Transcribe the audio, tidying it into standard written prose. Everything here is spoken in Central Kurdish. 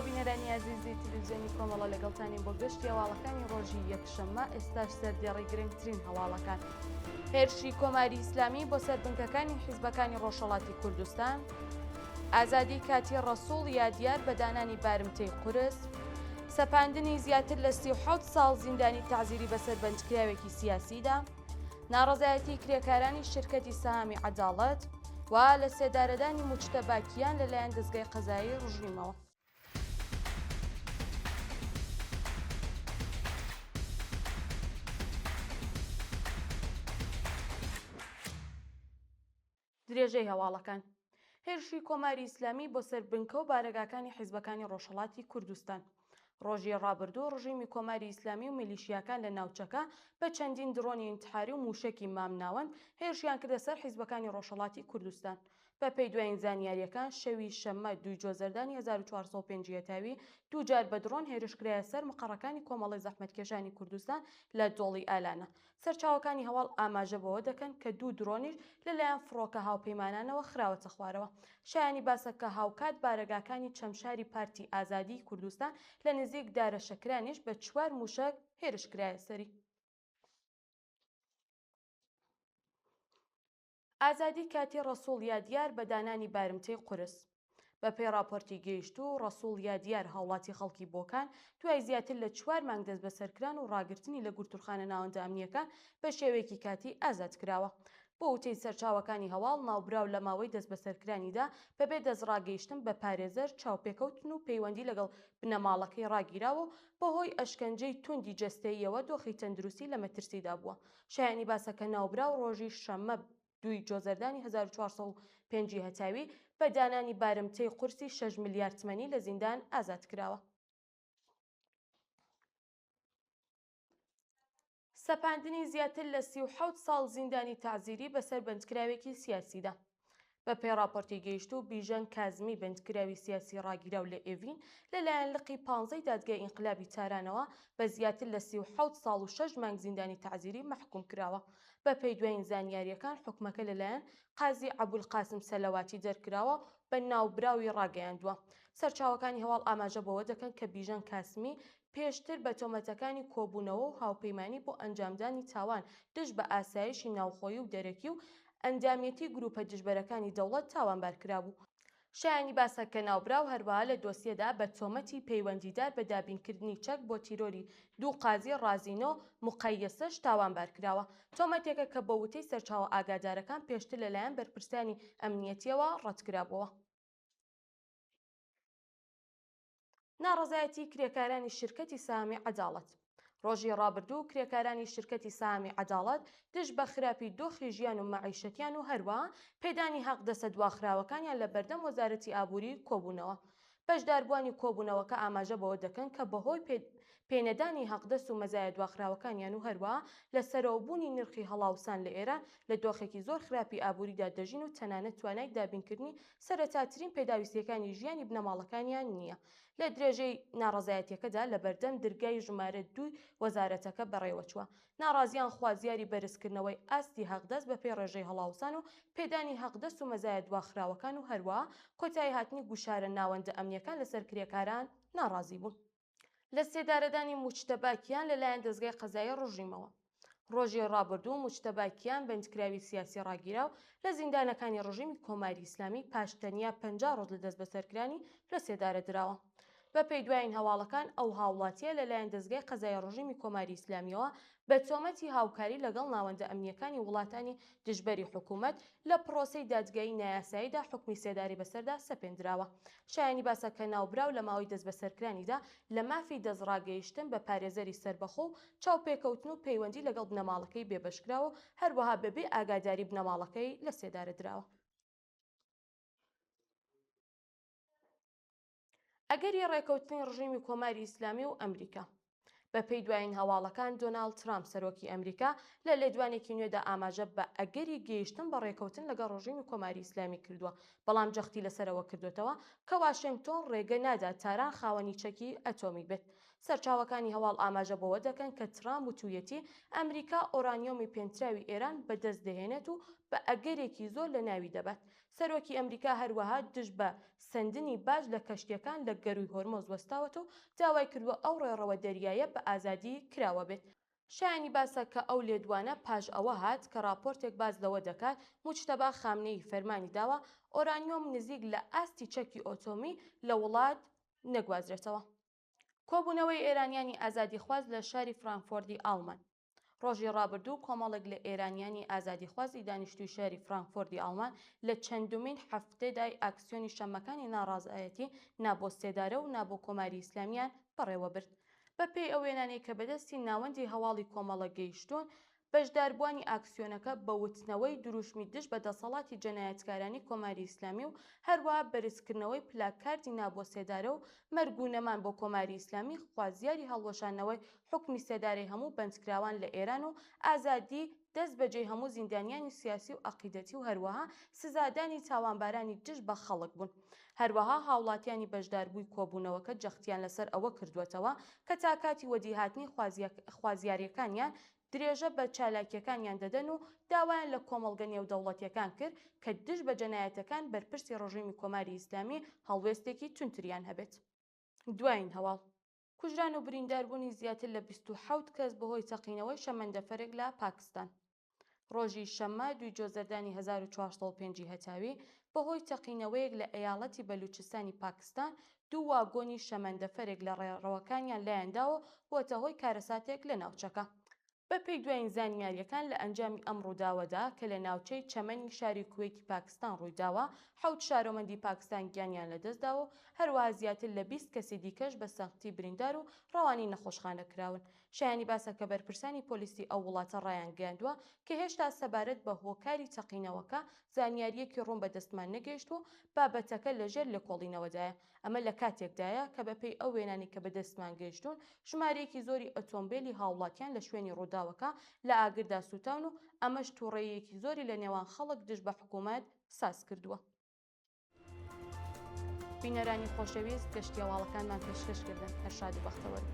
و بینەرانی عزیزی تلویزیۆنی کۆمەڵە لەگەڵتانی بۆ گەشتی هەواڵەکانی ڕۆژی یەکشەممە ئێستاش سەردێڕی گرنگترین هەواڵەکان. هێرشی کۆماری ئیسلامی بۆ سەربنکەکانی حیزبەکانی ڕۆژهەڵاتی کوردستان، ئازادی کاتی ڕەسوڵ یادیار بە دانانی بارمتەی قورس، سەپاندنی زیاتر لە 37 ساڵ زیندانی تەعزیری بەسەر بەندکراوێکی سیاسیدا، ناڕەزایەتی کرێکارانی شرکەتی سەهامی عەداڵەت و لە سێدارەدانی موجتەباکیان لەلایەن دەستگای قەزایی ڕژیمەوە. درێژەی هەواڵەکان. هێرشی کۆماری ئیسلامی بۆ سەربنکە و بارەگاکانی حیزبەکانی ڕۆژهەڵاتی کوردستان. ڕۆژی ڕابردوو ڕژیمی کۆماری ئیسلامی و میلیشیاکان لە ناوچەکە بە چەندین درۆنی ئینتحاری و موشکی مامناوەند هێرشیان کردە سەر حیزبەکانی ڕۆژهەڵاتی کوردستان. بە پێی دوایین زانیاریەکان شەوی شەممە 2 جۆزەردانی 1450 تاوی دووجار بە درۆن هێرشکرایە سەر مقڕەکانی کۆمەڵی زەحمەتکێشانی کوردستان لە دۆڵی ئالانە. سەرچاوەکانی هەواڵ ئاماژە بەوە دەکەن کە 2 درۆنیش لەلایەن فڕۆکە هاوپەیمانانەوە خراوەتە خوارەوە. شایانی باسە کە هاوکات بارەگاکانی چەمشاری پارتی ئازادی کوردستان لە نزیک دارە شەکرانیش بە 4 موشک هێرشکرایە سەری. ئازادی کاتی ڕەسوڵ یادیار بە دانانی بارمتەی قورس. بە پێی راپۆرتی گەیشتوو ڕەسوڵ یادیار هاوڵاتی خەڵکی بۆکان دوای زیاتر لە 4 مانگ دەست بەسەرکران و ڕاگررتنی لە گورتوخانە ناوەندە ئەمنیەکان بە شێوەیەکی کاتی ئازاد کراوە. بۆ وتەی سەرچاوەکانی هەواڵ ناوبراو لە ماوەی دەست بەسەرکرانیدا بەبێ دەستڕاگەیشتن بە پارێزەر چاوپێکەوتن و پەیوەندی لەگەڵ بنەماڵەکەی ڕاگیراوە و بەهۆی ئەشکەنجەی توندی جەستەییەوە دۆخی تەندروستی لە مەترسیدا بووە. شایانی باسەکە ناوبراو ڕۆژی شەممە 2 جۆزەردانی 1450 هەتاوی بە دانانی بارمتەی قورسی 6 ملیارد تمەنی لە زیندان ئازاد کراوە. سەپاندنی زیاتر لە 37 ساڵ زیندانی تەعزیری بەسەر بەندکراوێکی سیاسیدا. بە پێی راپۆرتی گەیشتوو بیژەن کازمی بەندکراوی سیاسی ڕاگیراو لە ئێڤین لەلایەن لقی 15 دادگای ئینقلابی تارانەوە بە زیاتر لە 37 ساڵ و 6 مانگ زیندانی تەعزیری مەحکوم کراوە. بە پێی دوایین زانیاریەکان حکومەکە لەلایەن قازی عەبولقاسم سەلەواتی دەرکراوە بە ناوبراوی ڕاگەیاندووە. سەرچاوەکانی هەواڵ ئاماژە بەوە دەکەن کە بیژەن کاسمی پێشتر بە تۆمەتەکانی کۆبوونەوە و هاوپەیمانی بۆ ئەنجامدانی تاوان دژ بە ئاسایشی ناوخۆیی و دەرەکی و ئەندامەتی گروپە دژبەرەکانی دەوڵەت تاوانبار کرابوو. شایانی باسە کە ناوبراو هەروەها لە دۆسیەدا بە تۆمەتی پەیوەندیدار بە دابینکردنی چەک بۆ تیرۆری 2 قازی ڕازینۆ مقەیەسەش تاوانبار کراوە. تۆمەتێکە کە بە وتەی سەرچاوە ئاگادارەکان پێشتر لەلایەن بەرپرسانی ئەمنیەتیەوە ڕەتکرابووە. ناڕەزایەتی کرێکارانی شرکەتی سەهامی عەداڵەت. ڕۆژی ڕابردوو کرێکارانی شرکەتی سەهامی عەداڵەت دژ بە خراپی دۆخی ژیان و مەعیشەتیان و هەروەها پێدانی حەق دەسە دواخراوەکانیان لە بەردەم وەزارەتی ئابووری کۆبوونەوە. بەشداربووانی کۆبوونەوەکە ئاماژە بەوە دەکەن کە بەهۆی پێنەدانی حەقدەست و مەزایە دواخراوەکانیان و هەروەها لە سەرەوەبوونی نرخی هەڵاوسان لە ئێران لە دۆخێکی زۆر خراپی ئابووریدا دەژین و تەنانەت توانای دابینکردنی سەرەتاترین پێداویستیەکانی ژیانی بنەماڵەکانیان نییە. لە درێژەی ناڕەزایەتیەکەدا لە بەردەم دەرگای ژمارە 2 وەزارەتەکە بەڕێوەچووە. ناڕازیان خوازیاری بەرزکردنەوەی ئاستی حەقدەست بە پێی ڕێژەی هەڵاوسان و پێدانی حەقدەست و مەزایە دواخراوەکان و هەروەها کۆتایی هاتنی گوشارە ناوەندە ئەمنیەکان لەسەر کرێکاران ناڕازی بوون. لە سێدارەدانی موجتەباکیان لەلایەن دەستگای قەزایی ڕژیمەوە. ڕۆژی ڕابردوو موجتەباکیان بەندکراوی سیاسی ڕاگیراو لە زیندانەکانی ڕژیمی کۆماری ئیسلامی پاشتەنیا 50 ڕۆژ لە دەست بەسەرکرانی لە سێدارە دراوە. بە پێی دوایین هەواڵەکان ئەو هاوڵاتیە لەلایەن دەستگای قەزای ڕژیمی کۆماری ئیسلامیەوە بە تۆمەتی هاوکاری لەگەڵ ناوەندە ئەمنیەکانی وڵاتانی دژبەری حکوومەت لە پرۆسەی دادگایی نایاساییدا حکمی سێداری بەسەردا سەپێنراوە. شایانی باسە کە ناوبراو لە ماوەی دەست بەسەرکرانیدا لە مافی دەستڕاگەیشتن بە پارێزەری سەربەخۆ و چاوپێکەوتن و پەیوەندی لەگەڵ بنەماڵەکەی بێبەشکراوە و هەروەها بەبێ ئاگاداری بنەماڵەکەی لە سێدارە دراوە. ئەگەری ڕێکەوتنی ڕژیمی کۆماری ئیسلامی و ئەمریکا. بە پێی دوایین هەواڵەکان دۆناڵد ترامپ سەرۆکی ئەمریکا لە لێدوانێکی نوێدا ئاماژە بە ئەگەری گەیشتن بە ڕێکەوتن لەگەڵ ڕژیمی کۆماری ئیسلامی کردووە، بەڵام جەختی لەسەرەوە کردوێتەوە کە واشنگتۆن ڕێگە نادا تاران خاوەنی چەکی ئەتۆمی بێت. سەرچاوەکانی هەواڵ ئاماژە بەوە دەکەن کە ترامپ وتوویەتی ئەمریکا ئۆرانیۆمی پێنتراوی ئێران بەدەست دەهێنێت و بە ئەگەرێکی زۆر لە ناوی دەبات. سەرۆکی ئەمریکا هەروەها دژ بە سندنی باش لە کەشتیەکان لە گەروی هۆرمۆز وەستاوەتە و داوای کردووە ئەو ڕێڕەوە دەریایە بە ئازادی کراوە بێت. شایانی باسە کە ئەو لێدوانە پاش ئەوە هات کە راپۆرتێک باز لەوە دەکات موجتەبا خامنەی فەرمانی داوە ئۆرانیۆم نزیک لە ئاستی چەکی ئۆتۆمی لە وڵات نەگوازرێتەوە. کۆبوونەوەی ئێرانیانی ئازادیخواز لە شاری فرانکفۆرتی ئاڵمان. ڕۆژی ڕابردوو کۆمەڵێک لە ئێرانیانی ئازادیخوازی دانیشتووی شاری فرانکفۆرتی ئاڵمان لە چەندومین هەفتەدای ئاکسیۆنی شەمەکانی ناڕازایەتی نابۆ سێدارە و نابۆ کۆماری ئیسلامیان بەڕێوە برد. بەپێی ئەو وێنانەی کە بەدەستی ناوەندی هەواڵی کۆمەڵە گەیشتوون، بەشداربووانی ئاکسیۆنەکە بە وتنەوەی دروشمی دژ بە دەسەڵاتی جەنایەتکارانی کۆماری ئیسلامی و هەروەها بەرزکردنەوەی پلاکاردی نابۆ سێدارە و مەرگ و نەمان بۆ کۆماری ئیسلامی خوازیاری هەڵوەشانەوەی حکمی سێدارەی هەموو بەندکراوان لە ئێران و ئازادی دەست بەجێی هەموو زیندانیانی سیاسی و عەقیدەتی و هەروەها سزادانی تاوانبارانی دژ بە خەڵک بوون. هەروەها هاوڵاتیانی بەشداربووی کۆبوونەوەکە جەختیان لەسەر ئەوە کردوێتەوە کە تا کاتی وەدیهاتنی خوازیاریەکانیان درێژە بە چالاکیەکانیان دەدەن و داوایان لە کۆمەڵگە نێودەوڵەتیەکان کرد کە دژ بە جەنایەتەکان بەرپرسی ڕژیمی کۆماری ئیسلامی هەڵوێستێکی تونتریان هەبێت. دوایین هەواڵ کوژران و برینداربوونی زیاتر لە 27 کەس بەهۆی تەقینەوەی شەمەندەفەرێک لە پاکستان. ڕۆژی شەممە 2 جۆزەردانی 1405 هەتاوی بەهۆی تەقینەوەیەک لە ئەیاڵەتی بەلوچستانی پاکستان 2 واگۆنی شەمەندەفەرێک لە ڕێڕەوەکانیان لایەنداوە بۆتە هۆی کارەساتێک لە ناوچەکە. بەپێی دوایین زانیاریەکان لە ئەنجامی ئەم ڕووداوەدا کە لە ناوچەی چەمەنی شاری کوێتی پاکستان ڕوویداوە 7 شارۆمەندی پاکستان گیانیان لەدەستداوە و هەروەها زیاتر لە 20 کەسی دیکەش بە سەختی بریندار و ڕەوانی نەخۆشخانە کراون. شایانی باسە کە بەرپرسانی پۆلیسی ئەو وڵاتە ڕایان گەیاندووە کە هێشتا سەبارەت بە هۆکاری تەقینەوەکە زانیاریەکی ڕوون بەدەستمان نەگەیشت و بابەتەکە لەژێر لێکۆڵینەوەدایە. ئەمە لە کاتێکدایە کە بەپێی ئەو وێنانی کە بەدەستمان گەیشتون ژمارەیەکی زۆری ئۆتۆمبیلی هاوڵاتیان لە شوێنی ڕووداوەکە لە ئاگردا سوتاون و ئەمەش تووڕێیەکی زۆری لە نێوان خەڵک دژ بە حکوومەت ساز کردووە. بینەرانی خۆشەویست گەشتیاواڵەکانمان پێشکەشکردن هەر شاد و بەختەوەر.